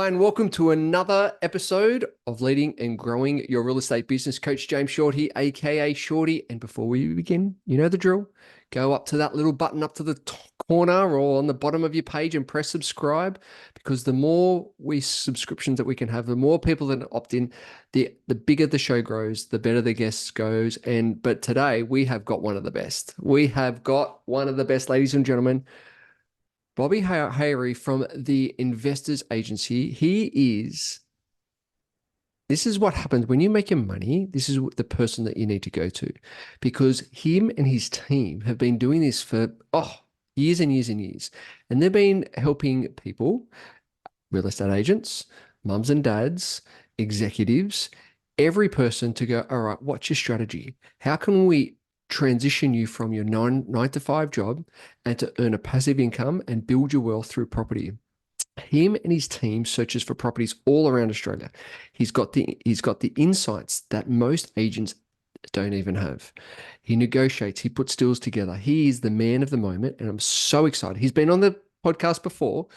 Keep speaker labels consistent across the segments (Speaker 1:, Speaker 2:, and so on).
Speaker 1: Hi, and welcome to another episode of Leading and Growing Your Real Estate Business. Coach James Short here, aka Shorty. And before we begin, you know the drill. Go up to that little button up to the top corner or on the bottom of your page and press subscribe, because the more subscriptions that we can have, the more people that opt in, the bigger the show grows, the better the guests goes. But today we have got one of the best. We have got one of the best, ladies and gentlemen. Bobby Haeri from the Investors Agency. This is what happens when you make your money. This is the person that you need to go to, because him and his team have been doing this for years and years and years. And they've been helping people, real estate agents, mums and dads, executives, every person to go, all right, what's your strategy? How can we transition you from your 9 to 5 job and to earn a passive income and build your wealth through property? Him and his team searches for properties all around Australia. He's got the insights that most agents don't even have. He negotiates, he puts deals together. He is the man of the moment, and I'm so excited. He's been on the podcast before,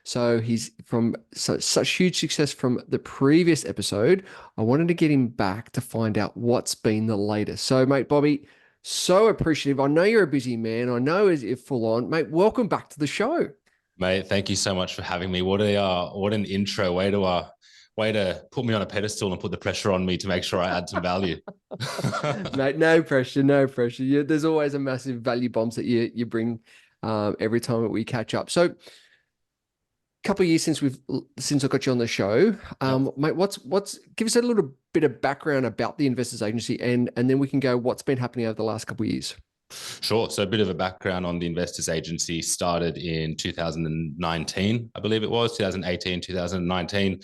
Speaker 1: so he's from such huge success from the previous episode. I wanted to get him back to find out what's been the latest. So, mate, Bobby, so appreciative. I know you're a busy man. I know you're full on. Mate, welcome back to the show.
Speaker 2: Mate, thank you so much for having me. What an intro. Way to put me on a pedestal and put the pressure on me to make sure I add some value.
Speaker 1: Mate, no pressure. There's always a massive value bombs that you bring every time that we catch up. So, couple of years since I got you on the show, mate, give us a little bit of background about the Investors Agency, and then we can go what's been happening over the last couple of years.
Speaker 2: Sure. So a bit of a background on the Investors Agency. Started in 2019, I believe it was 2018, 2019.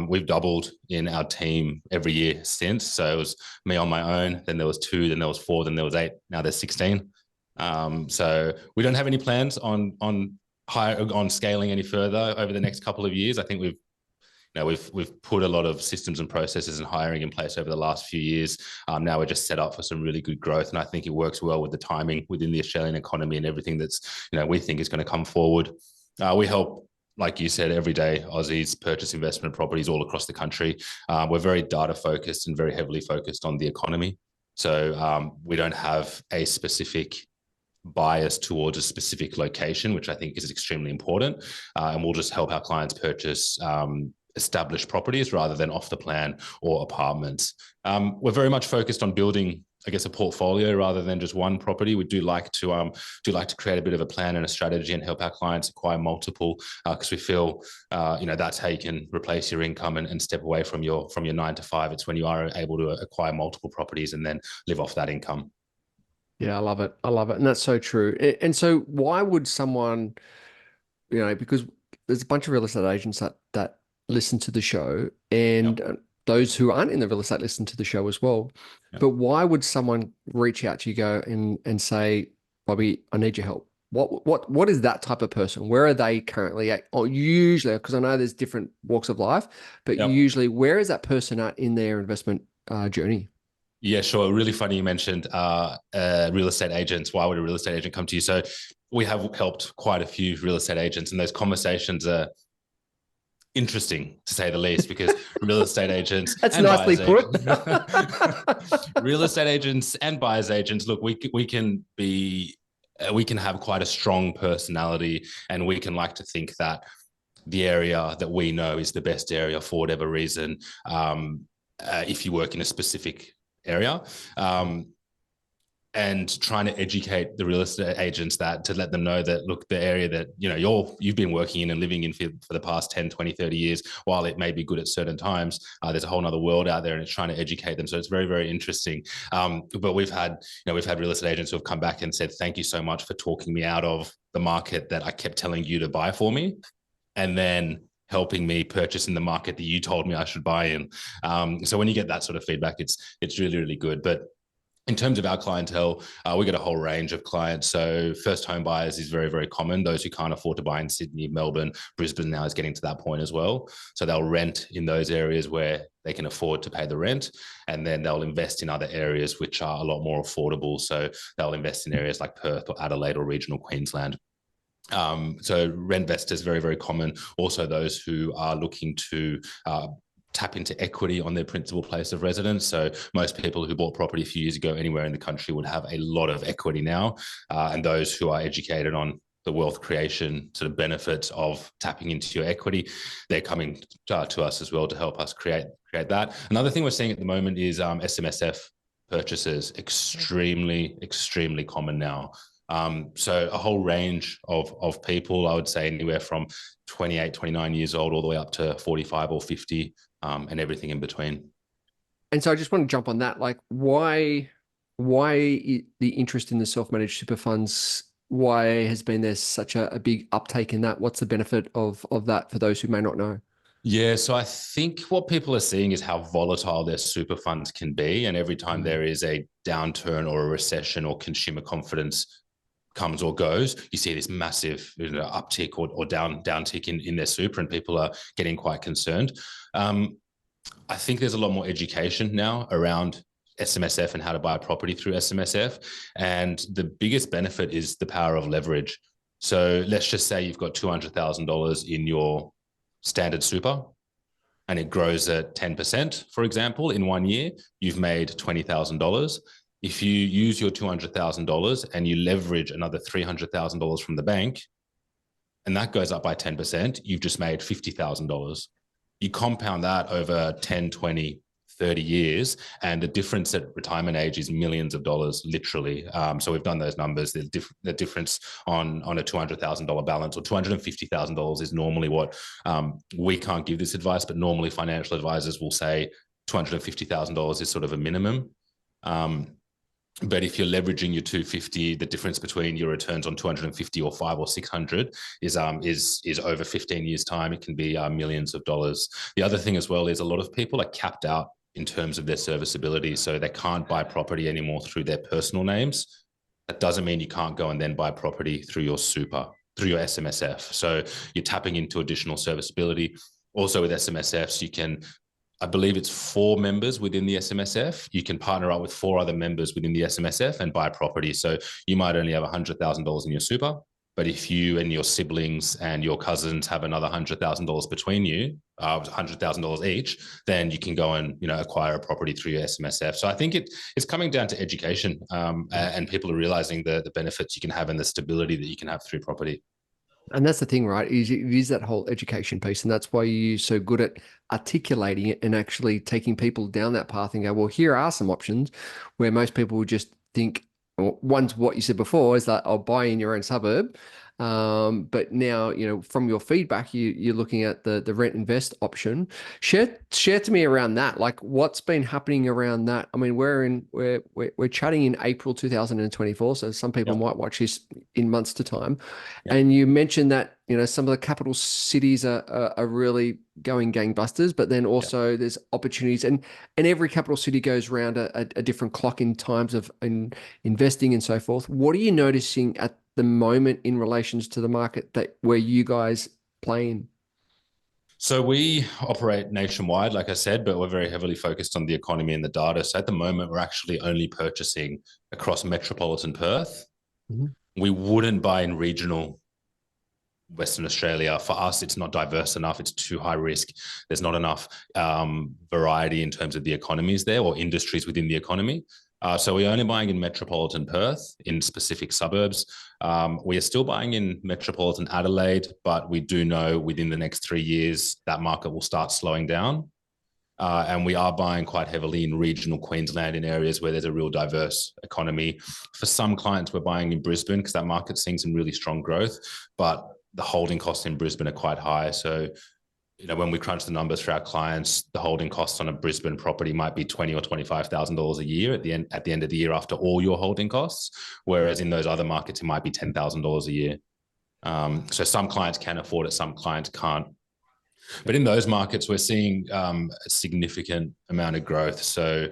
Speaker 2: We've doubled in our team every year since. So it was me on my own, then there was 2, then there was 4, then there was 8, now there's 16. So we don't have any plans on scaling any further over the next couple of years. I think we've put a lot of systems and processes and hiring in place over the last few years. Now we're just set up for some really good growth, and I think it works well with the timing within the Australian economy and everything that's we think is going to come forward. We help, like you said, everyday Aussies purchase investment properties all across the country. We're very data focused and very heavily focused on the economy. So we don't have a specific bias towards a specific location, which I think is extremely important. And we'll just help our clients purchase established properties rather than off the plan or apartments. We're very much focused on building, I guess, a portfolio rather than just one property. We do like to create a bit of a plan and a strategy and help our clients acquire multiple, because we feel that's how you can replace your income and step away from your 9 to 5. It's when you are able to acquire multiple properties and then live off that income.
Speaker 1: Yeah, I love it. And that's so true. And so why would someone, because there's a bunch of real estate agents that listen to the show, and those who aren't in the real estate listen to the show as well. Yep. But why would someone reach out to you and say, Bobby, I need your help? What is that type of person? Where are they currently at? Or usually, because I know there's different walks of life, but usually where is that person at in their investment journey?
Speaker 2: Yeah, sure. Really funny you mentioned real estate agents. Why would a real estate agent come to you? So we have helped quite a few real estate agents, and those conversations are interesting to say the least, because real estate agents
Speaker 1: that's nicely put.
Speaker 2: Real estate agents and buyers agents, look, we can have quite a strong personality, and we can like to think that the area that we know is the best area for whatever reason. If you work in a specific area, and trying to educate the real estate agents to let them know that, look, the area that you've been working in and living in for the past 10, 20, 30 years, while it may be good at certain times, there's a whole nother world out there, and it's trying to educate them. So it's very, very interesting. But we've had real estate agents who have come back and said, thank you so much for talking me out of the market that I kept telling you to buy for me, and then helping me purchase in the market that you told me I should buy in. So when you get that sort of feedback, it's really, really good. But in terms of our clientele, we get a whole range of clients. So first home buyers is very, very common. Those who can't afford to buy in Sydney, Melbourne, Brisbane now is getting to that point as well. So they'll rent in those areas where they can afford to pay the rent, and then they'll invest in other areas which are a lot more affordable. So they'll invest in areas like Perth or Adelaide or regional Queensland. So rent investors, very, very common. Also those who are looking to tap into equity on their principal place of residence. So most people who bought property a few years ago anywhere in the country would have a lot of equity now. And those who are educated on the wealth creation sort of benefits of tapping into your equity, they're coming to us as well to help us create that. Another thing we're seeing at the moment is SMSF purchases, extremely common now. So a whole range of people, I would say anywhere from 28, 29 years old, all the way up to 45 or 50, and everything in between.
Speaker 1: And so I just want to jump on that. Like, the interest in the self-managed super funds? Why has been there such a big uptake in that? What's the benefit of that for those who may not know?
Speaker 2: Yeah, so I think what people are seeing is how volatile their super funds can be. And every time there is a downturn or a recession or consumer confidence comes or goes, you see this massive uptick or downtick in their super, and people are getting quite concerned. I think there's a lot more education now around SMSF and how to buy a property through SMSF. And the biggest benefit is the power of leverage. So let's just say you've got $200,000 in your standard super and it grows at 10%, for example, in 1 year, you've made $20,000. If you use your $200,000 and you leverage another $300,000 from the bank, and that goes up by 10%, you've just made $50,000. You compound that over 10, 20, 30 years, and the difference at retirement age is millions of dollars, literally. So we've done those numbers. The difference on a $200,000 balance or $250,000 is normally what we can't give this advice, but normally financial advisors will say $250,000 is sort of a minimum. But if you're leveraging your 250, the difference between your returns on 250 or 5 or 600 is over 15 years time. It can be millions of dollars. The other thing as well is a lot of people are capped out in terms of their serviceability. So they can't buy property anymore through their personal names. That doesn't mean you can't go and then buy property through your super, through your SMSF. So you're tapping into additional serviceability. Also with SMSFs, you can, I believe it's 4 members within the SMSF. You can partner up with 4 other members within the SMSF and buy property. So you might only have $100,000 in your super, but if you and your siblings and your cousins have another $100,000 between you, $100,000 each, then you can go and acquire a property through your SMSF. So I think it's coming down to education, and people are realizing the benefits you can have and the stability that you can have through property.
Speaker 1: And that's the thing, right? It is that whole education piece. And that's why you're so good at articulating it and actually taking people down that path and go, well, here are some options, where most people would just think, well, one's what you said before is that I'll buy in your own suburb. But now, from your feedback, you're looking at the rent invest option. Share to me around that. Like, what's been happening around that? I mean, we're chatting in April 2024, so some people
Speaker 2: Yep.
Speaker 1: might watch this in months to time.
Speaker 2: Yep.
Speaker 1: And you mentioned that some of the capital cities are really going gangbusters, but then also there's opportunities, and every capital city goes around a different clock in terms of investing and so forth. What are you noticing at the moment in relations to the market where you guys play in?
Speaker 2: So we operate nationwide, like I said, but we're very heavily focused on the economy and the data. So at the moment, we're actually only purchasing across Metropolitan Perth.
Speaker 1: Mhm.
Speaker 2: We wouldn't buy in regional Western Australia. For us, it's not diverse enough. It's too high risk. There's not enough variety in terms of the economies there or industries within the economy. So we're only buying in Metropolitan Perth in specific suburbs. We are still buying in Metropolitan Adelaide, but we do know within the next 3 years that market will start slowing down. And we are buying quite heavily in regional Queensland in areas where there's a real diverse economy. For some clients, we're buying in Brisbane because that market's seeing some really strong growth, but the holding costs in Brisbane are quite high. So when we crunch the numbers for our clients, the holding costs on a Brisbane property might be $20,000 or $25,000 a year at the end of the year after all your holding costs, whereas in those other markets it might be $10,000 a year. So some clients can afford it, some clients can't. But in those markets, we're seeing a significant amount of growth. So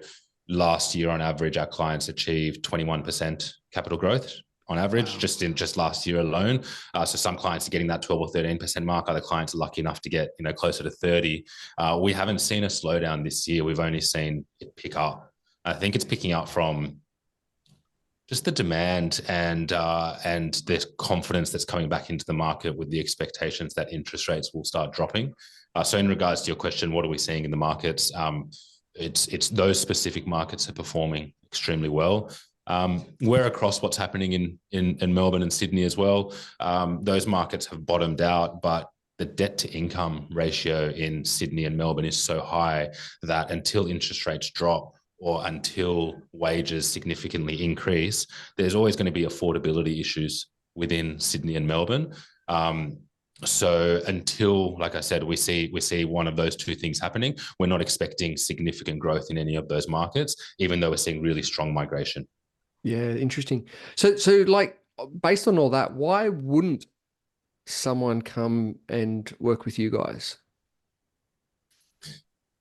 Speaker 2: last year, on average, our clients achieved 21% capital growth on average, just last year alone. So some clients are getting that 12 or 13% mark. Other clients are lucky enough to get closer to 30. We haven't seen a slowdown this year. We've only seen it pick up. I think it's picking up from Just the demand and the confidence that's coming back into the market with the expectations that interest rates will start dropping. So in regards to your question, what are we seeing in the markets? It's those specific markets are performing extremely well. We're across what's happening in Melbourne and Sydney as well. Those markets have bottomed out, but the debt to income ratio in Sydney and Melbourne is so high that until interest rates drop or until wages significantly increase, there's always going to be affordability issues within Sydney and Melbourne. So until, like I said, we see one of those two things happening, we're not expecting significant growth in any of those markets, even though we're seeing really strong migration.
Speaker 1: Yeah, interesting. So like based on all that, why wouldn't someone come and work with you guys?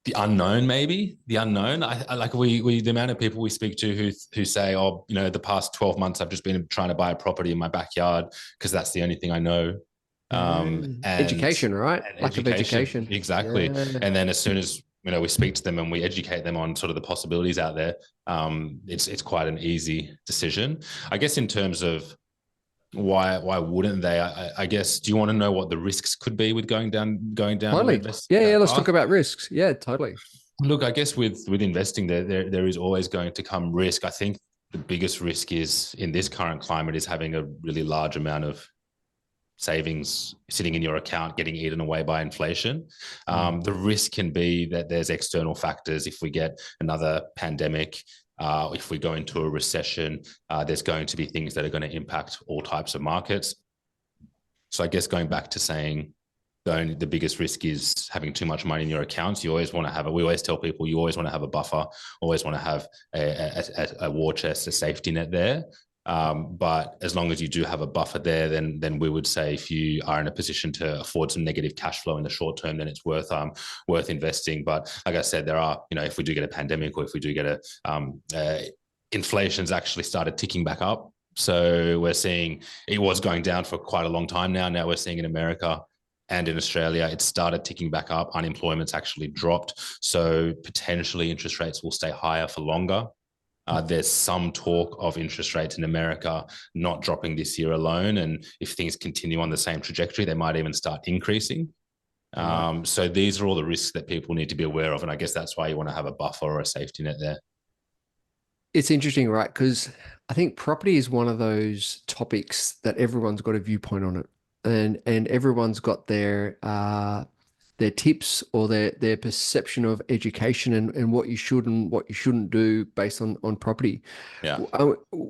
Speaker 2: The unknown, maybe the unknown. I like the amount of people we speak to who say, oh, the past 12 months I've just been trying to buy a property in my backyard because that's the only thing I know. And
Speaker 1: Education, right? Lack of education.
Speaker 2: Exactly.
Speaker 1: Yeah.
Speaker 2: And then as soon as we speak to them and we educate them on sort of the possibilities out there, it's quite an easy decision. I guess in terms of why wouldn't they? I guess, do you want to know what the risks could be with going down
Speaker 1: Totally. Yeah, let's talk about risks. Yeah, totally.
Speaker 2: Look, I guess with investing, there is always going to come risk. I think the biggest risk is in this current climate is having a really large amount of savings sitting in your account getting eaten away by inflation. The risk can be that there's external factors. If we get another pandemic, if we go into a recession, there's going to be things that are going to impact all types of markets. So I guess going back to saying the biggest risk is having too much money in your accounts. You always want to have we always tell people you always want to have a buffer, always want to have a war chest, a safety net there. But as long as you do have a buffer there, then we would say if you are in a position to afford some negative cash flow in the short term, then it's worth investing. But like I said, there are, if we do get a pandemic or if we do get inflation's actually started ticking back up. So we're seeing it was going down for quite a long time now. Now we're seeing in America and in Australia, it started ticking back up. Unemployment's actually dropped. So potentially interest rates will stay higher for longer. There's some talk of interest rates in America not dropping this year alone. And if things continue on the same trajectory, they might even start increasing. So these are all the risks that people need to be aware of. And I guess that's why you want to have a buffer or a safety net there.
Speaker 1: It's interesting, right? Because I think property is one of those topics that everyone's got a viewpoint on it. And everyone's got their tips or their perception of education and what you should and what you shouldn't do based on property.
Speaker 2: Yeah.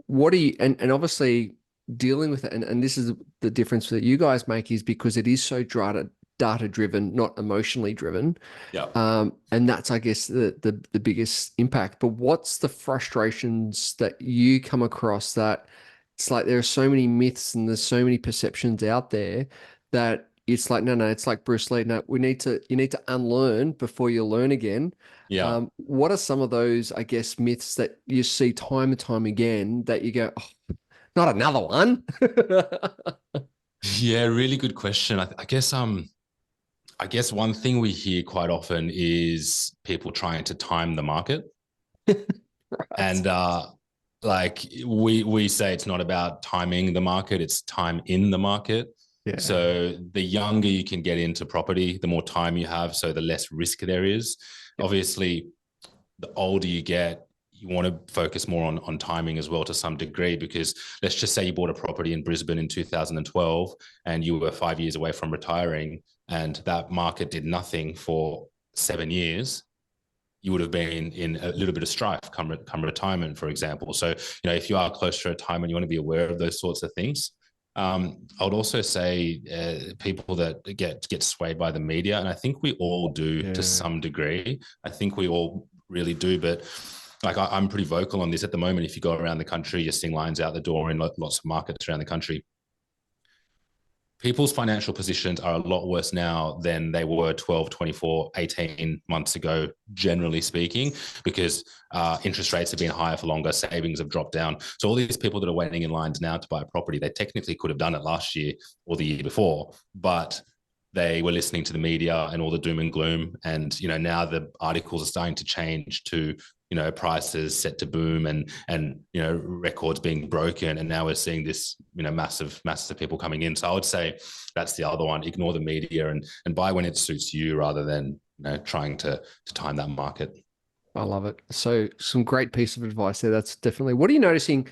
Speaker 1: What do you and obviously dealing with it, and this is the difference that you guys make is because it is so data driven, not emotionally driven.
Speaker 2: Yeah.
Speaker 1: And that's, I guess, the biggest impact. But what's the frustrations that you come across that it's like there are so many myths and there's so many perceptions out there that it's like, no, it's like Bruce Lee. No, you need to unlearn before you learn again.
Speaker 2: Yeah.
Speaker 1: What are some of those, I guess, myths that you see time and time again that you go, oh, not another one?
Speaker 2: Yeah, really good question. I guess one thing we hear quite often is people trying to time the market.
Speaker 1: Right.
Speaker 2: And like we say it's not about timing the market, it's time in the market.
Speaker 1: Yeah.
Speaker 2: So the younger you can get into property, the more time you have, so the less risk there is.
Speaker 1: Yeah.
Speaker 2: Obviously, the older you get, you want to focus more on timing as well to some degree, because let's just say you bought a property in Brisbane in 2012 and you were 5 years away from retiring and that market did nothing for 7 years. You would have been in a little bit of strife come retirement, for example. So, if you are close to retirement, you want to be aware of those sorts of things. I would also say people that get swayed by the media, and I think we all do to some degree. I think we all really do, but like I'm pretty vocal on this at the moment. If you go around the country, you're seeing lines out the door in lots of markets around the country. People's financial positions are a lot worse now than they were 12, 24, 18 months ago, generally speaking, because interest rates have been higher for longer, savings have dropped down. So all these people that are waiting in lines now to buy a property, they technically could have done it last year or the year before, but they were listening to the media and all the doom and gloom. And, now the articles are starting to change to, prices set to boom and, records being broken. And now we're seeing this, massive people coming in. So I would say that's the other one. Ignore the media and buy when it suits you rather than, trying to time that market.
Speaker 1: I love it. So some great piece of advice there. That's definitely, what are you noticing?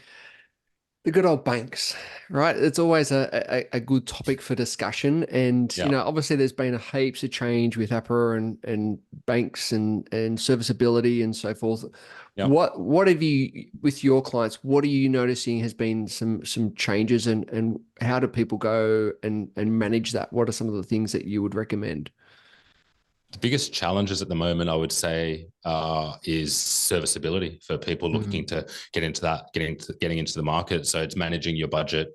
Speaker 1: The good old banks, right? It's always a good topic for discussion. And,
Speaker 2: Yeah.
Speaker 1: obviously there's been a heaps of change with APRA and banks and serviceability and so forth.
Speaker 2: Yeah.
Speaker 1: What have you, with your clients, what are you noticing has been some changes and how do people go and manage that? What are some of the things that you would recommend?
Speaker 2: The biggest challenges at the moment, I would say, is serviceability for people looking to get into that, getting into the market. So it's managing your budget,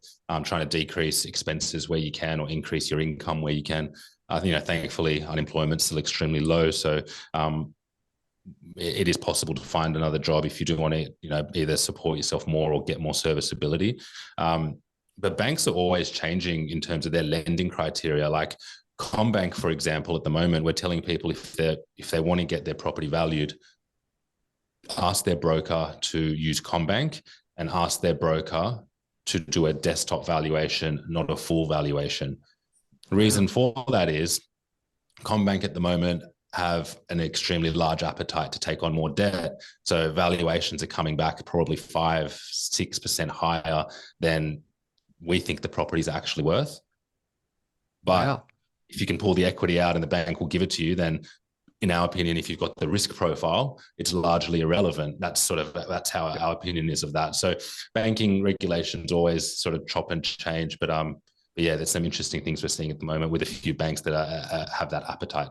Speaker 2: trying to decrease expenses where you can, or increase your income where you can. Thankfully, unemployment's still extremely low, so it is possible to find another job if you do want to, either support yourself more or get more serviceability. But banks are always changing in terms of their lending criteria. Like CommBank, for example, at the moment, we're telling people if they want to get their property valued, ask their broker to use CommBank and ask their broker to do a desktop valuation, not a full valuation. The reason for that is CommBank at the moment have an extremely large appetite to take on more debt. So valuations are coming back probably 5-6% higher than we think the property is actually worth. But if you can pull the equity out and the bank will give it to you, then in our opinion, if you've got the risk profile, it's largely irrelevant. That's how our opinion is of that. So banking regulations always sort of chop and change. But yeah, there's some interesting things we're seeing at the moment with a few banks that have that appetite.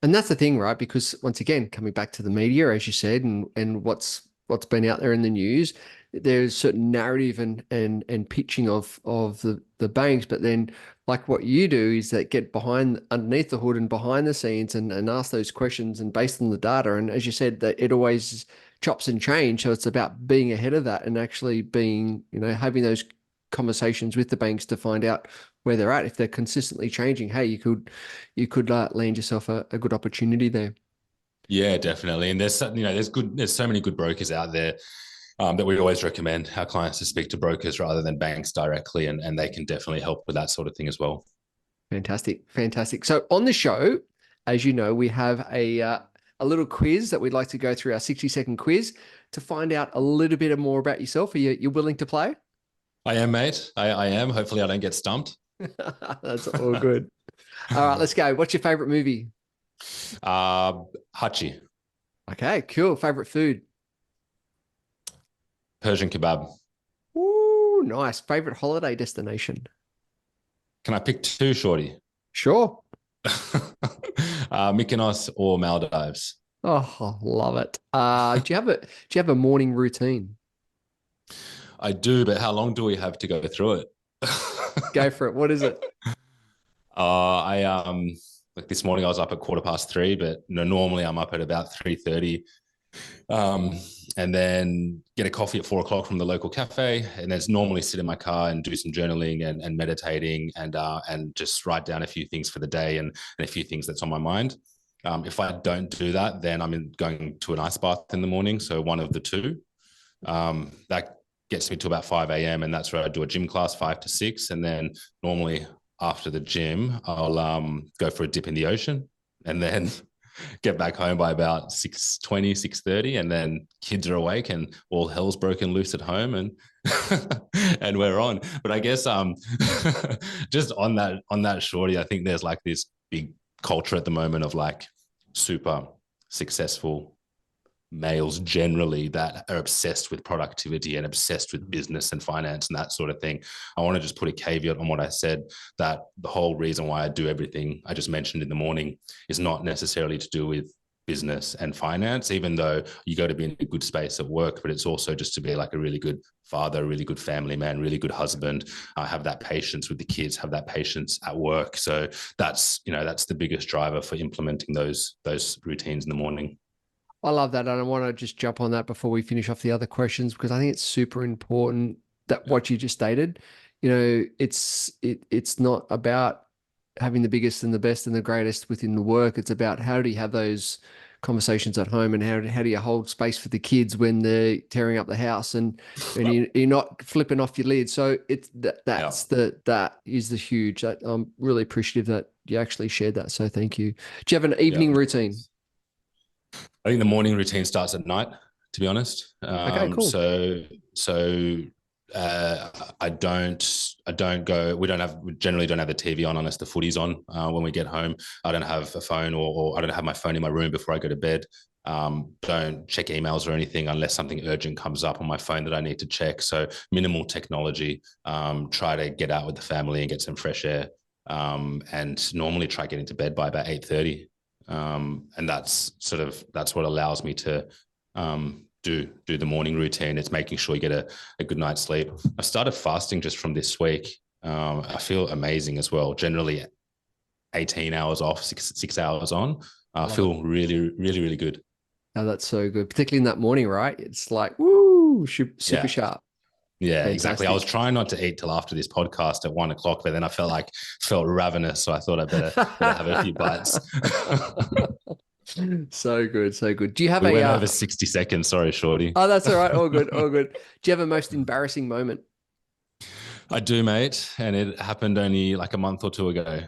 Speaker 1: And that's the thing, right? Because once again, coming back to the media, as you said, and what's been out there in the news, there's certain narrative and pitching of the banks, but then like what you do is that get underneath the hood and behind the scenes and ask those questions and based on the data. And as you said, that it always chops and change. So it's about being ahead of that and actually being, having those conversations with the banks to find out where they're at. If they're consistently changing, hey, you could land yourself a good opportunity there.
Speaker 2: Yeah, definitely. And there's so many good brokers out there that we always recommend our clients to speak to brokers rather than banks directly, and they can definitely help with that sort of thing as well.
Speaker 1: Fantastic, fantastic. So on the show, as you know, we have a little quiz that we'd like to go through, our 60-second quiz, to find out a little bit more about yourself. Are you willing to play?
Speaker 2: I am, mate. I am. Hopefully I don't get stumped.
Speaker 1: That's all good. All right, let's go. What's your favorite movie?
Speaker 2: Hachi.
Speaker 1: Okay, cool. Favorite food?
Speaker 2: Persian kebab.
Speaker 1: Ooh, nice. Favorite holiday destination?
Speaker 2: Can I pick two, Shorty?
Speaker 1: Sure.
Speaker 2: Mykonos or Maldives?
Speaker 1: Oh, love it. Do you have a morning routine?
Speaker 2: I do, but how long do we have to go through it?
Speaker 1: Go for it. What is it?
Speaker 2: I like this morning I was up at 3:15, but normally I'm up at about 3:30. And then get a coffee at 4 o'clock from the local cafe, and then normally sit in my car and do some journaling and meditating and just write down a few things for the day and a few things that's on my mind. If I don't do that, then I'm going to an ice bath in the morning. So one of the two. That gets me to about 5 a.m. and that's where I do a gym class 5 to 6. And then normally after the gym, I'll go for a dip in the ocean and then get back home by about 6:20, 6:30, and then kids are awake and all hell's broken loose at home and and we're on. But I guess just on that, Shorty, I think there's like this big culture at the moment of like super successful males generally that are obsessed with productivity and obsessed with business and finance and that sort of thing. I want to just put a caveat on what I said, that the whole reason why I do everything I just mentioned in the morning is not necessarily to do with business and finance, even though you got to be in a good space at work, but it's also just to be like a really good father, really good family man, really good husband, have that patience with the kids, have that patience at work. So that's the biggest driver for implementing those routines in the morning.
Speaker 1: I love that. And I want to just jump on that before we finish off the other questions, because I think it's super important that what you just stated, it's not about having the biggest and the best and the greatest within the work. It's about how do you have those conversations at home, and how do you hold space for the kids when they're tearing up the house, and you're not flipping off your lid. So it's that is the huge. I'm really appreciative that you actually shared that. So thank you. Do you have an evening routine?
Speaker 2: I think the morning routine starts at night, to be honest.
Speaker 1: Okay, cool.
Speaker 2: I don't go. We generally don't have the TV on unless the footy's on. When we get home, I don't have a phone, or I don't have my phone in my room before I go to bed. Don't check emails or anything unless something urgent comes up on my phone that I need to check. So minimal technology. Try to get out with the family and get some fresh air. And normally try getting to bed by about 8:30. And that's what allows me to do the morning routine. It's making sure you get a good night's sleep. I started fasting just from this week. I feel amazing as well. Generally 18 hours off, six hours on. I feel really, really, really good.
Speaker 1: Oh, that's so good. Particularly in that morning, right? It's like, woo, super sharp.
Speaker 2: Yeah, fantastic. Exactly. I was trying not to eat till after this podcast at 1 o'clock, but then I felt ravenous. So I thought I better have a few bites.
Speaker 1: So good, so good. Do you have
Speaker 2: we went over 60 seconds? Sorry, Shorty.
Speaker 1: Oh, that's all right. All good, all good. Do you have a most embarrassing moment?
Speaker 2: I do, mate. And it happened only like a month or two ago.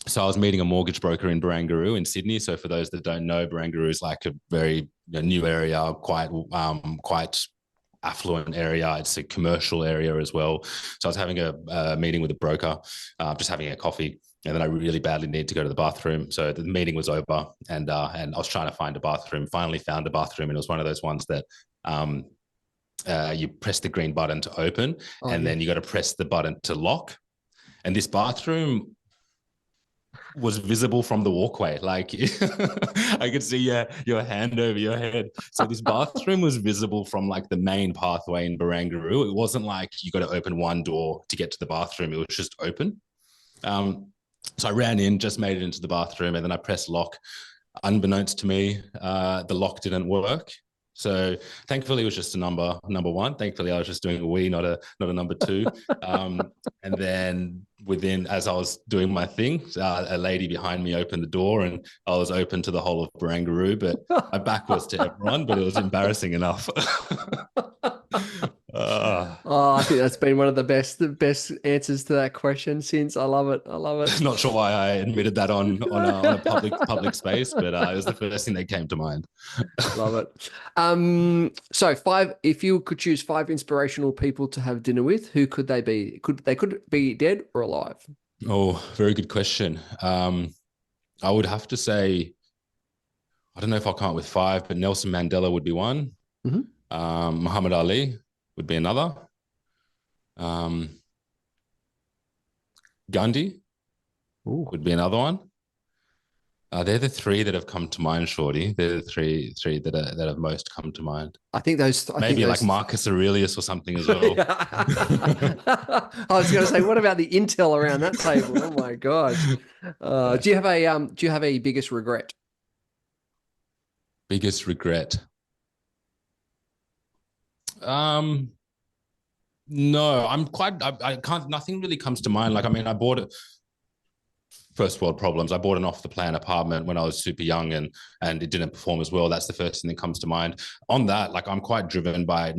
Speaker 2: So I was meeting a mortgage broker in Barangaroo in Sydney. So for those that don't know, Barangaroo is like a very new area, quite affluent area. It's a commercial area as well. So I was having a meeting with a broker, just having a coffee. And then I really badly needed to go to the bathroom. So the meeting was over, and I was trying to find a bathroom. Finally found a bathroom, and it was one of those ones that you press the green button to open, then you got to press the button to lock. And this bathroom was visible from the walkway. Like I could see your hand over your head. So this bathroom was visible from like the main pathway in Barangaroo. It wasn't like you got to open one door to get to the bathroom. It was just open. So I ran in, just made it into the bathroom, and then I pressed lock. Unbeknownst to me, the lock didn't work. So thankfully it was just a number one. Thankfully I was just doing a wee, not a number two. And then as I was doing my thing, a lady behind me opened the door, and I was open to the whole of Barangaroo, but my back was to everyone, but it was embarrassing enough.
Speaker 1: I think that's been one of the best answers to that question since. I love it.
Speaker 2: Not sure why I admitted that on a public space, but it was the first thing that came to mind.
Speaker 1: Love it. So if you could choose 5 inspirational people to have dinner with, who could they be? Could be dead or alive?
Speaker 2: Oh, very good question. I would have to say, I don't know if I'll come up with 5, but Nelson Mandela would be one.
Speaker 1: Mm-hmm.
Speaker 2: Muhammad Ali would be another. Gandhi would be another one. They're the 3 that have come to mind, Shorty. They're the three that have most come to mind.
Speaker 1: I think those
Speaker 2: maybe like Marcus Aurelius or something as well.
Speaker 1: I was going to say, what about the intel around that table? Oh my gosh! Do you have a biggest regret?
Speaker 2: Biggest regret? No, I can't, nothing really comes to mind. Like, I mean, I bought it, first world problems. I bought an off the plan apartment when I was super young, and it didn't perform as well. That's the first thing that comes to mind. On that, like, I'm quite driven by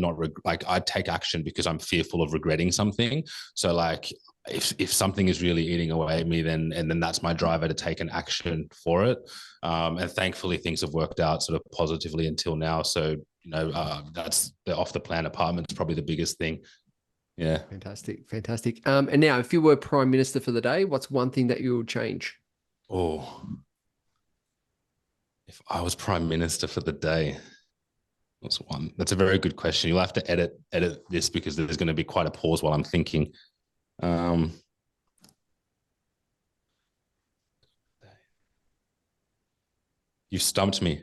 Speaker 2: I take action because I'm fearful of regretting something. So like, if something is really eating away at me, then that's my driver to take an action for it. And thankfully things have worked out sort of positively until now. So, that's the off the plan apartment is probably the biggest thing. Yeah.
Speaker 1: Fantastic. And now, if you were Prime Minister for the day, what's one thing that you would change?
Speaker 2: Oh, if I was Prime Minister for the day, what's one? That's a very good question. You'll have to edit this because there's going to be quite a pause while I'm thinking. You've stumped me,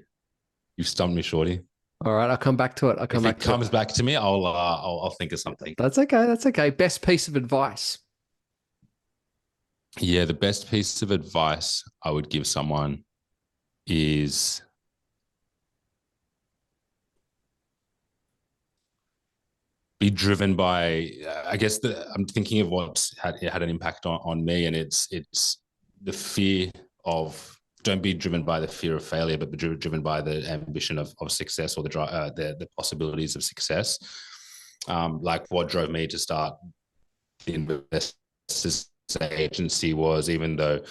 Speaker 2: Shorty.
Speaker 1: All right, I'll come back to it.
Speaker 2: If it comes back to me, I'll think of something.
Speaker 1: That's okay. Best piece of advice.
Speaker 2: Yeah, the best piece of advice I would give someone is be driven by, I guess I'm thinking of what's had an impact on me, and it's the fear of, don't be driven by the fear of failure, but be driven by the ambition of success, or the possibilities of success. Like what drove me to start the investors agency was, even though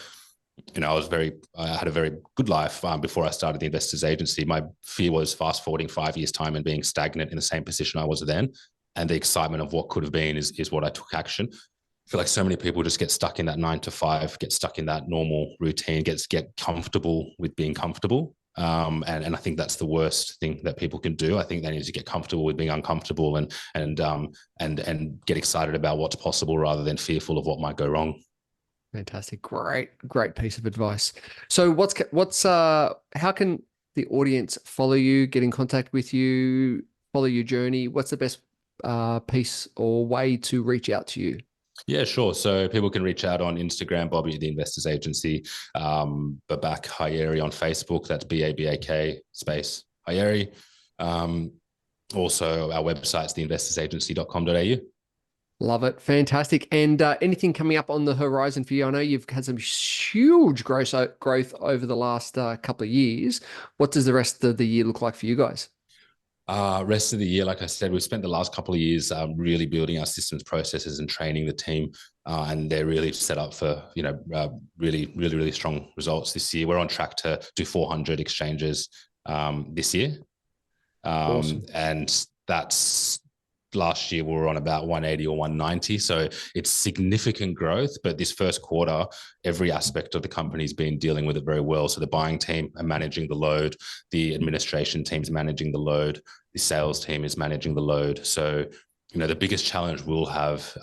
Speaker 2: I had a very good life before I started the investors agency, my fear was fast forwarding 5 years time and being stagnant in the same position I was then. And the excitement of what could have been is what I took action. I feel like so many people just get stuck in that 9 to 5, get stuck in that normal routine, get comfortable with being comfortable. And I think that's the worst thing that people can do. I think they need to get comfortable with being uncomfortable and get excited about what's possible rather than fearful of what might go wrong.
Speaker 1: Fantastic. Great piece of advice. So how can the audience follow you, get in contact with you, follow your journey? What's the best piece or way to reach out to you?
Speaker 2: Yeah, sure. So people can reach out on Instagram, Bobby the Investors Agency, Babak Haeri on Facebook. That's BABAK space Haeri. Also, our website's theinvestorsagency.com.au.
Speaker 1: Love it. Fantastic. And anything coming up on the horizon for you? I know you've had some huge growth over the last couple of years. What does the rest of the year look like for you guys?
Speaker 2: Rest of the year, like I said, we've spent the last couple of years really building our systems, processes, and training the team, and they're really set up for really strong results this year. We're on track to do 400 exchanges this year,
Speaker 1: Awesome.
Speaker 2: and that's. Last year we were on about 180 or 190, so it's significant growth. But this first quarter, every aspect of the company's been dealing with it very well. So the buying team are managing the load, the administration team's managing the load, the sales team is managing the load. So the biggest challenge we'll have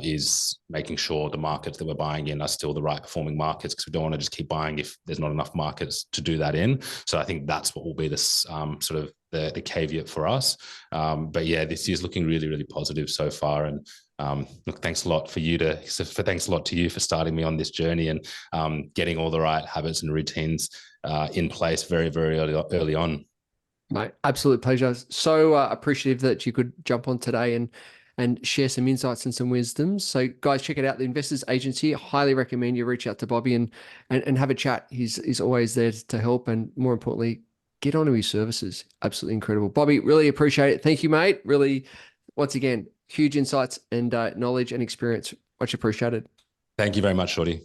Speaker 2: is making sure the markets that we're buying in are still the right performing markets, because we don't want to just keep buying if there's not enough markets to do that in. So I think that's what will be this sort of the caveat for us. But yeah, this year's looking really positive so far. And look, thanks a lot to you for starting me on this journey and getting all the right habits and routines in place very early on.
Speaker 1: Mate, absolute pleasure. So appreciative that you could jump on today and share some insights and some wisdoms. So guys, check it out. The Investors Agency. Highly recommend you reach out to Bobby and have a chat. He's always there to help, and more importantly, get onto his services. Absolutely incredible. Bobby, really appreciate it. Thank you, mate. Really, once again, huge insights and knowledge and experience. Much appreciated.
Speaker 2: Thank you very much, Shorty.